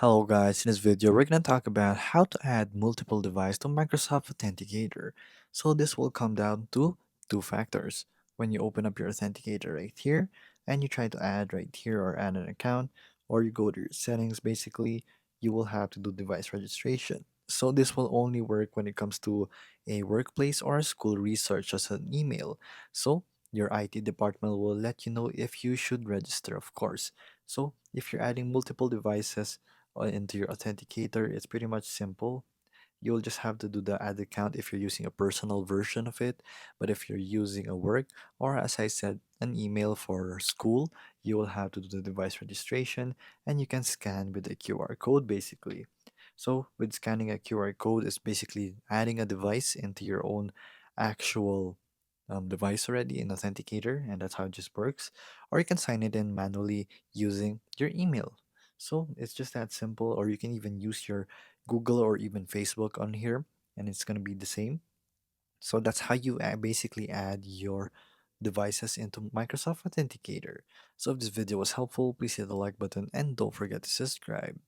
Hello guys, in this video we're going to talk about how to add multiple devices to Microsoft Authenticator. So this will come down to two factors. When you open up your Authenticator right here and you try to add right here or add an account or you go to your settings basically, you will have to do device registration. So this will only work when it comes to a workplace or a school research as an email. So your IT department will let you know if you should register, of course. So if you're adding multiple devices into your authenticator, it's pretty much simple. You'll just have to do the add account if you're using a personal version of it. But if you're using a work or, as I said, an email for school, you will have to do the device registration and you can scan with a QR code basically. So, with scanning a QR code, is basically adding a device into your own actual device already in Authenticator, and that's how it just works. Or you can sign it in manually using your email. So it's just that simple, or you can even use your Google or even Facebook on here, and it's going to be the same. So that's how you basically add your devices into Microsoft Authenticator. So if this video was helpful, please hit the like button and don't forget to subscribe.